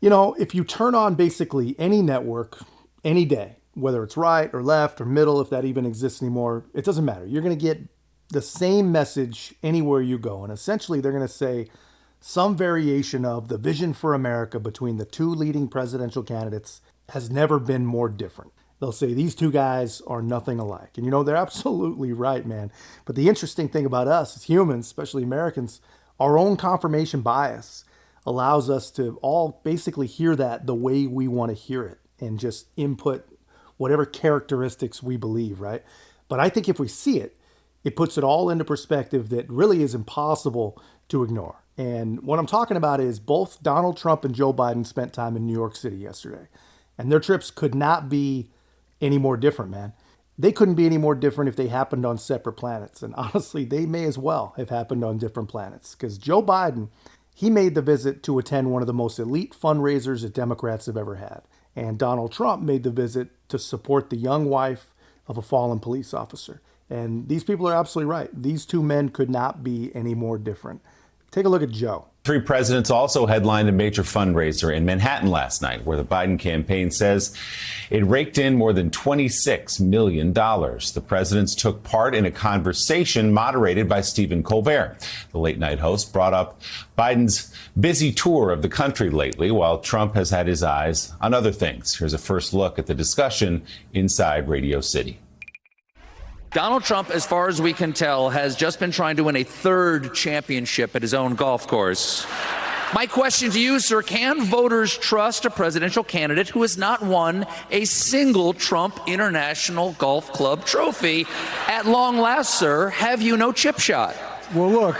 You know, if you turn on basically any network, any day, whether it's right or left or middle, if that even exists anymore, it doesn't matter. You're going to get the same message anywhere you go. And essentially, they're going to say some variation of the vision for America between the two leading presidential candidates has never been more different. They'll say these two guys are nothing alike. And you know, they're absolutely right, man. But the interesting thing about us as humans, especially Americans, our own confirmation bias allows us to all basically hear that the way we want to hear it and just input whatever characteristics we believe, right? But I think if we see it, it puts it all into perspective that really is impossible to ignore. And what I'm talking about is both Donald Trump and Joe Biden spent time in New York City yesterday. And their trips could not be any more different, man. They couldn't be any more different if they happened on separate planets. And honestly, they may as well have happened on different planets. Because Joe Biden, he made the visit to attend one of the most elite fundraisers that Democrats have ever had. And Donald Trump made the visit to support the young wife of a fallen police officer. And these people are absolutely right. These two men could not be any more different. Take a look at Joe. Three presidents also headlined a major fundraiser in Manhattan last night, where the Biden campaign says it raked in more than $26 million. The presidents took part in a conversation moderated by Stephen Colbert. The late-night host brought up Biden's busy tour of the country lately, while Trump has had his eyes on other things. Here's a first look at the discussion inside Radio City. Donald Trump, as far as we can tell, has just been trying to win a third championship at his own golf course. My question to you, sir, can voters trust a presidential candidate who has not won a single Trump International Golf Club trophy? At long last, sir, have you no chip shot? Well, look,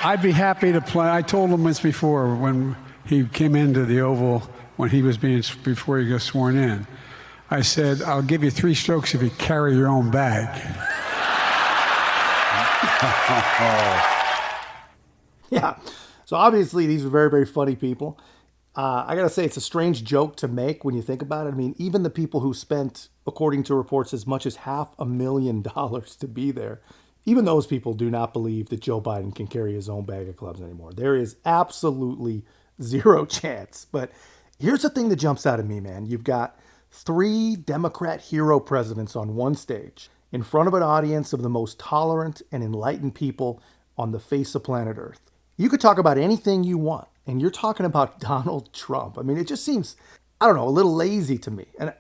I'd be happy to play. I told him once before when he came into the Oval, before he got sworn in, I said, I'll give you 3 strokes if you carry your own bag. Yeah. So obviously these are very, very funny people. I got to say, it's a strange joke to make when you think about it. I mean, even the people who spent, according to reports, as much as $500,000 to be there, even those people do not believe that Joe Biden can carry his own bag of clubs anymore. There is absolutely zero chance. But here's the thing that jumps out at me, man. You've got 3 Democrat hero presidents on one stage in front of an audience of the most tolerant and enlightened people on the face of planet Earth. You could talk about anything you want, and you're talking about Donald Trump. I mean, it just seems, I don't know, a little lazy to me. And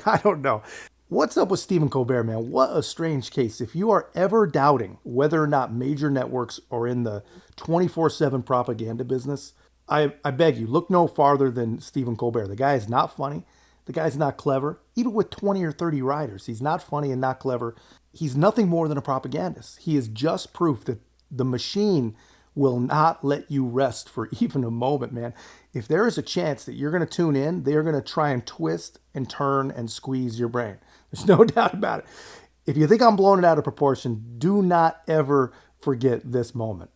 I don't know. What's up with Stephen Colbert, man? What a strange case. If you are ever doubting whether or not major networks are in the 24/7 propaganda business, I beg you, look no farther than Stephen Colbert. The guy is not funny. The guy's not clever. Even with 20 or 30 writers, he's not funny and not clever. He's nothing more than a propagandist. He is just proof that the machine will not let you rest for even a moment, man. If there is a chance that you're going to tune in, they're going to try and twist and turn and squeeze your brain. There's no doubt about it. If you think I'm blowing it out of proportion, do not ever forget this moment.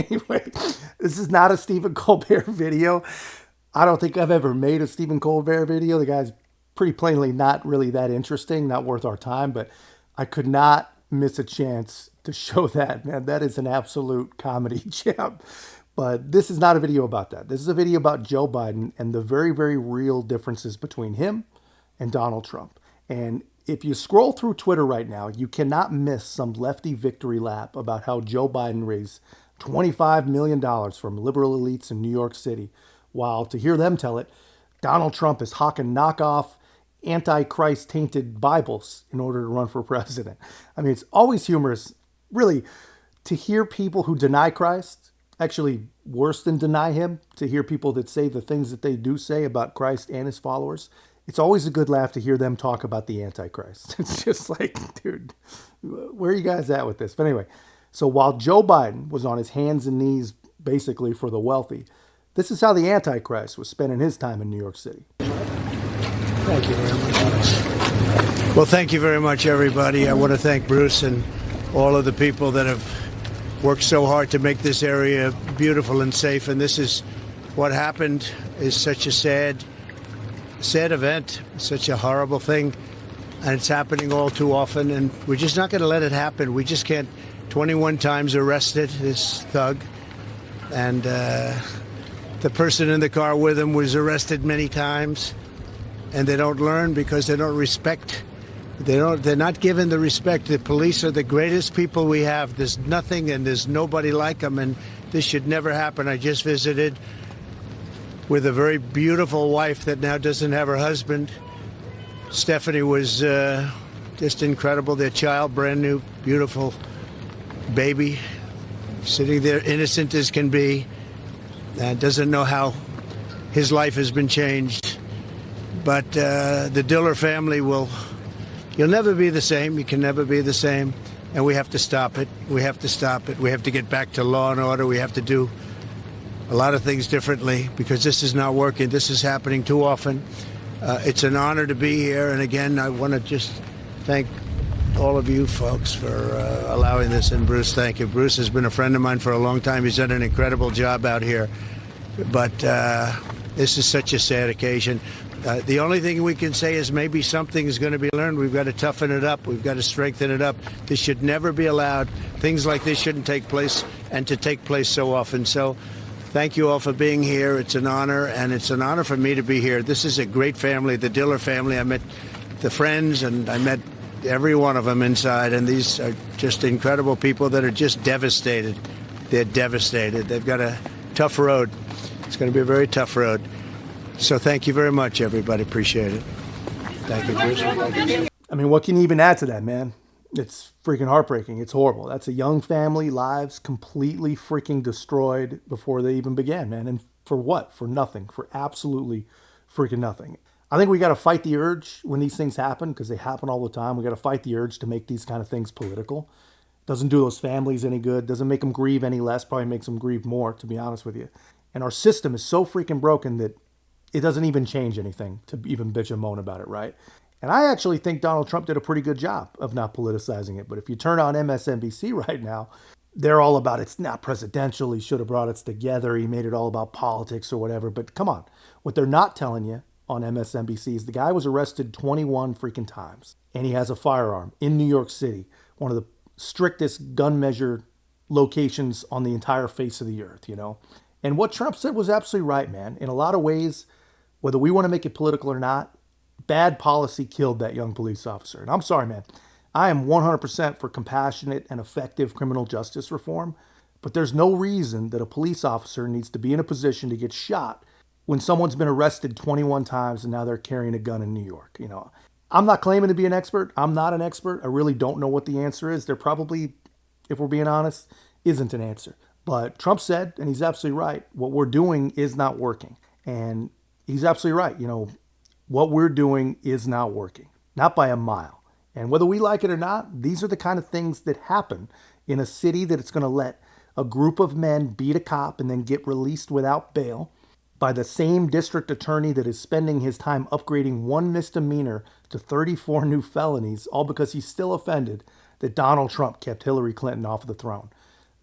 Anyway, this is not a Stephen Colbert video. I don't think I've ever made a Stephen Colbert video. The guy's pretty plainly not really that interesting, not worth our time, but I could not miss a chance to show that, man. That is an absolute comedy gem. But this is not a video about that. This is a video about Joe Biden and the very, very real differences between him and Donald Trump. And if you scroll through Twitter right now, you cannot miss some lefty victory lap about how Joe Biden raised $25 million from liberal elites in New York City, while to hear them tell it, Donald Trump is hawking knockoff, anti-Christ-tainted Bibles in order to run for president. I mean, it's always humorous, really, to hear people who deny Christ, actually worse than deny him, to hear people that say the things that they do say about Christ and his followers. It's always a good laugh to hear them talk about the Antichrist. It's just like, dude, where are you guys at with this? But anyway, so while Joe Biden was on his hands and knees basically for the wealthy, this is how the Antichrist was spending his time in New York City. Thank you very much. Well, thank you very much, everybody. I want to thank Bruce and all of the people that have worked so hard to make this area beautiful and safe. And this is what happened is such a sad event, such a horrible thing. And it's happening all too often. And we're just not going to let it happen. We just can't. 21 times arrested, this thug. And the person in the car with him was arrested many times. And they don't learn because they don't respect. They're not given the respect. The police are the greatest people we have. There's nothing and there's nobody like them, and this should never happen. I just visited with a very beautiful wife that now doesn't have her husband. Stephanie was just incredible. Their child, brand new, beautiful baby, sitting there innocent as can be, and doesn't know how his life has been changed. But the Diller family you'll never be the same. You can never be the same. And we have to stop it. We have to stop it. We have to get back to law and order. We have to do a lot of things differently because this is not working. This is happening too often. It's an honor to be here. And again, I want to just thank all of you folks for allowing this. And Bruce, thank you. Bruce has been a friend of mine for a long time. He's done an incredible job out here. But this is such a sad occasion. The only thing we can say is maybe something is going to be learned. We've got to toughen it up. We've got to strengthen it up. This should never be allowed. Things like this shouldn't take place, and to take place so often. So thank you all for being here. It's an honor, and it's an honor for me to be here. This is a great family, the Diller family. I met the friends, and I met every one of them inside, and these are just incredible people that are just devastated. They're devastated. They've got a tough road. It's going to be a very tough road. So thank you very much, everybody. Appreciate it. Thank you, Bruce. I mean, what can you even add to that, man? It's freaking heartbreaking. It's horrible. That's a young family, lives completely freaking destroyed before they even began, man. And for what? For nothing. For absolutely freaking nothing. I think we got to fight the urge when these things happen, because they happen all the time. We got to fight the urge to make these kind of things political. Doesn't do those families any good. Doesn't make them grieve any less. Probably makes them grieve more, to be honest with you. And our system is so freaking broken that it doesn't even change anything to even bitch and moan about it, right? And I actually think Donald Trump did a pretty good job of not politicizing it. But if you turn on MSNBC right now, they're all about it's not presidential. He should have brought us together. He made it all about politics or whatever. But come on. What they're not telling you on MSNBC is the guy was arrested 21 freaking times. And he has a firearm in New York City, one of the strictest gun measure locations on the entire face of the earth, you know? And what Trump said was absolutely right, man. In a lot of ways, whether we want to make it political or not, bad policy killed that young police officer. And I'm sorry, man. I am 100% for compassionate and effective criminal justice reform, but there's no reason that a police officer needs to be in a position to get shot when someone's been arrested 21 times and now they're carrying a gun in New York. You know, I'm not claiming to be an expert. I'm not an expert. I really don't know what the answer is. There probably, if we're being honest, isn't an answer. But Trump said, and he's absolutely right, what we're doing is not working. And he's absolutely right. You know, what we're doing is not working, not by a mile. And whether we like it or not, these are the kind of things that happen in a city that it's going to let a group of men beat a cop and then get released without bail by the same district attorney that is spending his time upgrading one misdemeanor to 34 new felonies, all because he's still offended that Donald Trump kept Hillary Clinton off of the throne.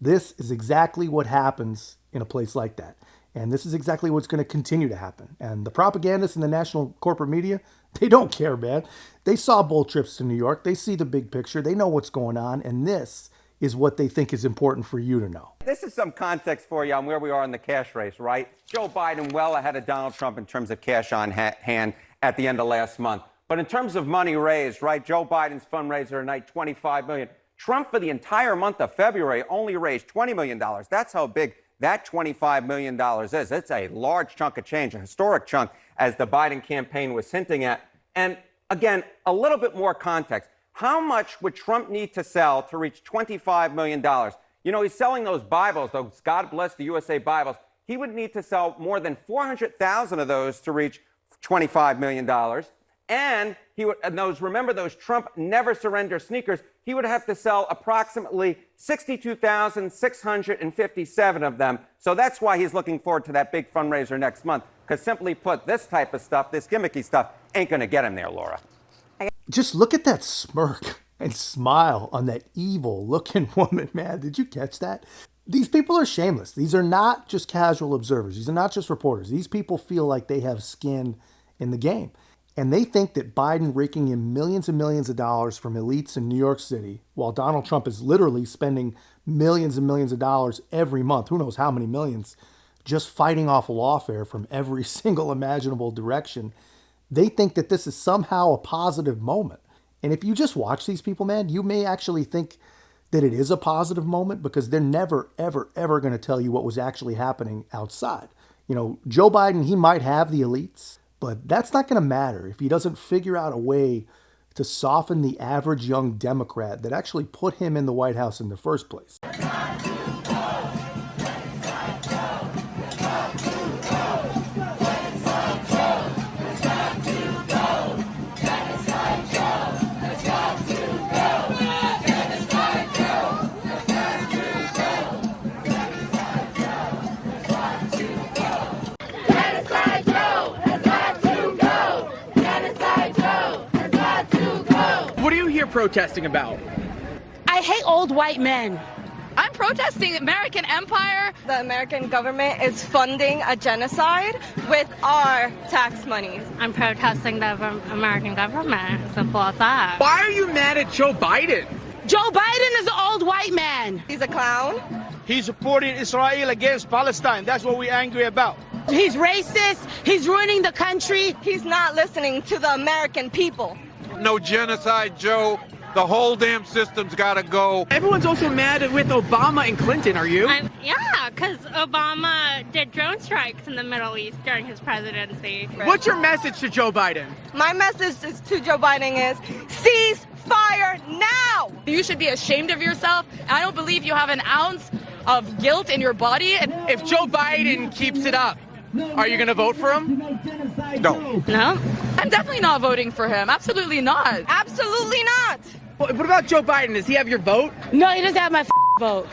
This is exactly what happens in a place like that. And this is exactly what's going to continue to happen. And the propagandists and the national corporate media, they don't care, man. They saw both trips to New York. They see the big picture. They know what's going on. And this is what they think is important for you to know. This is some context for you on where we are in the cash race, right? Joe Biden well ahead of Donald Trump in terms of cash on hand at the end of last month. But in terms of money raised, right, Joe Biden's fundraiser tonight, $25 million. Trump, for the entire month of February, only raised $20 million. That's how big that $25 million is. It's a large chunk of change, a historic chunk, as the Biden campaign was hinting at. And again, a little bit more context. How much would Trump need to sell to reach $25 million? You know, he's selling those Bibles, those God Bless the USA Bibles. He would need to sell more than 400,000 of those to reach $25 million. And he would, and those, remember those Trump Never Surrender sneakers, he would have to sell approximately 62,657 of them. So that's why he's looking forward to that big fundraiser next month. Because simply put, this type of stuff, this gimmicky stuff, ain't going to get him there, Laura. Just look at that smirk and smile on that evil looking woman, man. Did you catch that? These people are shameless. These are not just casual observers. These are not just reporters. These people feel like they have skin in the game. And they think that Biden raking in millions and millions of dollars from elites in New York City, while Donald Trump is literally spending millions and millions of dollars every month, who knows how many millions, just fighting off lawfare from every single imaginable direction. They think that this is somehow a positive moment. And if you just watch these people, man, you may actually think that it is a positive moment because they're never, ever, ever going to tell you what was actually happening outside. You know, Joe Biden, he might have the elites, but that's not going to matter if he doesn't figure out a way to soften the average young Democrat that actually put him in the White House in the first place. What are you here protesting about? I hate old white men. I'm protesting American empire. The American government is funding a genocide with our tax money. I'm protesting the American government. Simple as that. Why are you mad at Joe Biden? Joe Biden is an old white man. He's a clown. He's supporting Israel against Palestine. That's what we're angry about. He's racist. He's ruining the country. He's not listening to the American people. No genocide, Joe. The whole damn system's got to go. Everyone's also mad with Obama and Clinton, are you? Yeah, because Obama did drone strikes in the Middle East during his presidency. What's your message to Joe Biden? My message to Joe Biden is cease fire now. You should be ashamed of yourself. I don't believe you have an ounce of guilt in your body. If Joe Biden keeps it up, are you going to vote for him? No. No? I'm definitely not voting for him. Absolutely not. Absolutely not. What about Joe Biden? Does he have your vote? No, he doesn't have my vote.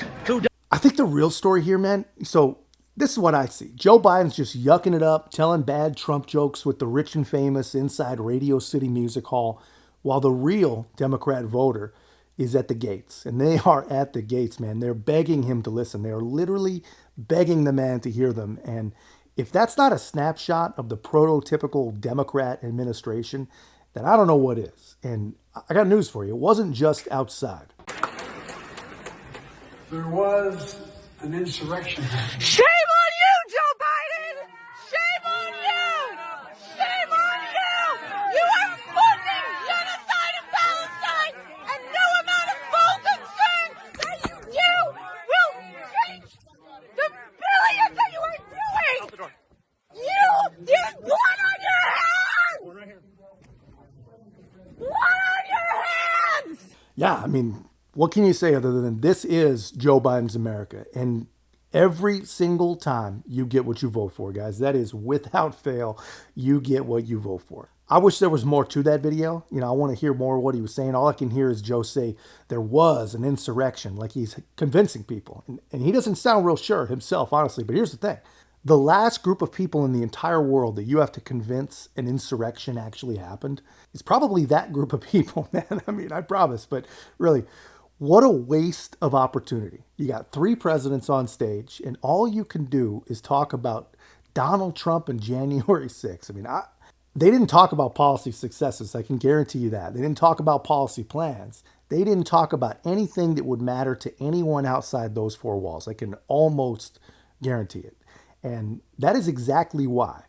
I think the real story here, man, so this is what I see. Joe Biden's just yucking it up, telling bad Trump jokes with the rich and famous inside Radio City Music Hall, while the real Democrat voter is at the gates. And they are at the gates, man. They're begging him to listen. They're literally begging the man to hear them. And if that's not a snapshot of the prototypical Democrat administration, then I don't know what is. And I got news for you. It wasn't just outside. There was an insurrection happening. Shame on you, Joe Biden! Shame on you! Shame on you! You are funding genocide in Palestine, and no amount of full concern that you do will change the billions that you are doing! You did blood on your hands! Blood on your hands! Yeah, I mean, what can you say other than this is Joe Biden's America? And every single time you get what you vote for, guys. That is without fail, you get what you vote for. I wish there was more to that video. You know, I want to hear more of what he was saying. All I can hear is Joe say there was an insurrection, like he's convincing people. And he doesn't sound real sure himself, honestly. But here's the thing. The last group of people in the entire world that you have to convince an insurrection actually happened is probably that group of people, man. I mean, I promise. But really, what a waste of opportunity. You got 3 presidents on stage, and all you can do is talk about Donald Trump and January 6th. I mean, they didn't talk about policy successes. I can guarantee you that. They didn't talk about policy plans. They didn't talk about anything that would matter to anyone outside those 4 walls. I can almost guarantee it. And that is exactly why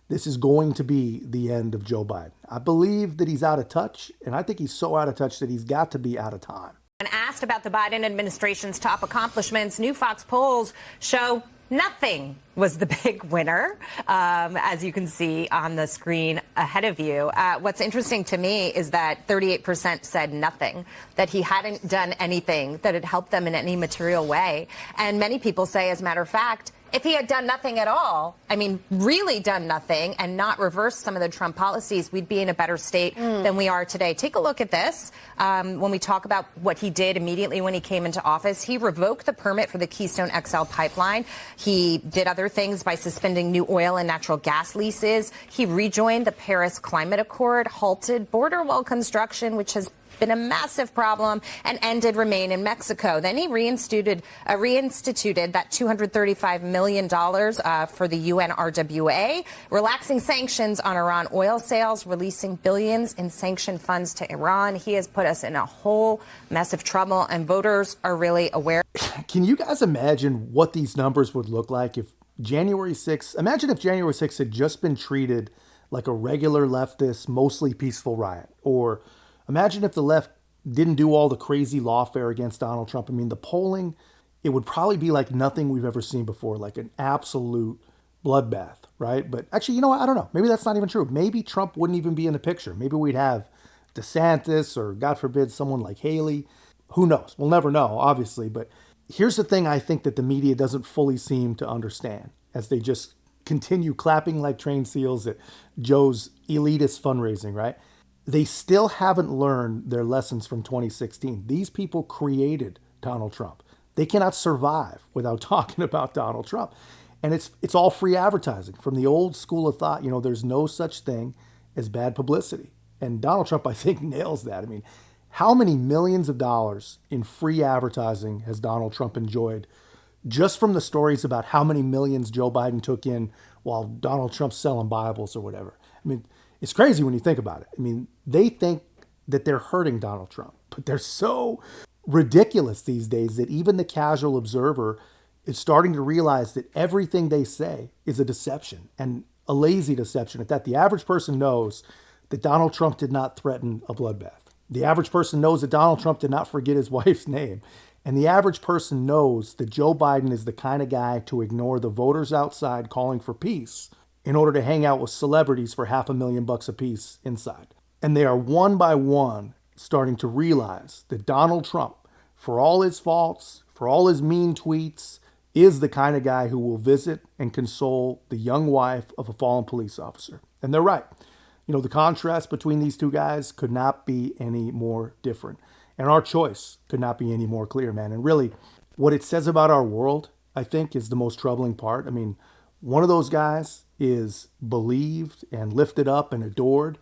this is going to be the end of Joe Biden. I believe that he's out of touch, and I think he's so out of touch that he's got to be out of time. When asked about the Biden administration's top accomplishments, new Fox polls show nothing was the big winner, as you can see on the screen ahead of you. What's interesting to me is that 38% said nothing, that he hadn't done anything that had helped them in any material way. And many people say, as a matter of fact, if he had done nothing at all, I mean, really done nothing and not reversed some of the Trump policies, we'd be in a better state than we are today. Take a look at this. When we talk about what he did immediately when he came into office, he revoked the permit for the Keystone XL pipeline. He did other things by suspending new oil and natural gas leases. He rejoined the Paris Climate Accord, halted border wall construction, which has been a massive problem, and ended Remain in Mexico. Then he reinstituted that $235 million for the UN RWA, relaxing sanctions on Iran oil sales, releasing billions in sanctioned funds to Iran. He has put us in a whole mess of trouble, and voters are really aware. Can you guys imagine what these numbers would look like if January 6th, imagine if January 6th had just been treated like a regular leftist, mostly peaceful riot, or imagine if the left didn't do all the crazy lawfare against Donald Trump. I mean, the polling, it would probably be like nothing we've ever seen before, like an absolute bloodbath, right? But actually, you know what? I don't know. Maybe that's not even true. Maybe Trump wouldn't even be in the picture. Maybe we'd have DeSantis or, God forbid, someone like Haley. Who knows? We'll never know, obviously. But here's the thing I think that the media doesn't fully seem to understand as they just continue clapping like trained seals at Joe's elitist fundraising, right? They still haven't learned their lessons from 2016. These people created Donald Trump. They cannot survive without talking about Donald Trump. And it's all free advertising from the old school of thought. You know, there's no such thing as bad publicity. And Donald Trump, I think, nails that. I mean, how many millions of dollars in free advertising has Donald Trump enjoyed just from the stories about how many millions Joe Biden took in while Donald Trump's selling Bibles or whatever? I mean, it's crazy when you think about it. I mean, they think that they're hurting Donald Trump, but they're so ridiculous these days that even the casual observer is starting to realize that everything they say is a deception, and a lazy deception at that. The average person knows that Donald Trump did not threaten a bloodbath. The average person knows that Donald Trump did not forget his wife's name. And the average person knows that Joe Biden is the kind of guy to ignore the voters outside calling for peace in order to hang out with celebrities for $500,000 apiece inside. And they are one by one starting to realize that Donald Trump, for all his faults, for all his mean tweets, is the kind of guy who will visit and console the young wife of a fallen police officer. And they're right. You know, the contrast between these two guys could not be any more different. And our choice could not be any more clear, man. And really, what it says about our world, I think, is the most troubling part. I mean, one of those guys is believed and lifted up and adored,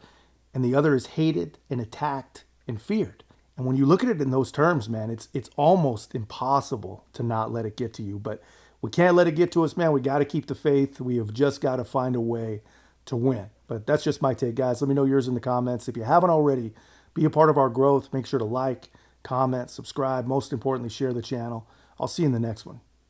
and the other is hated and attacked and feared. And when you look at it in those terms, man, it's almost impossible to not let it get to you. But we can't let it get to us, man. We got to keep the faith. We have just got to find a way to win. But that's just my take, guys. Let me know yours in the comments. If you haven't already, be a part of our growth. Make sure to like, comment, subscribe. Most importantly, share the channel. I'll see you in the next one.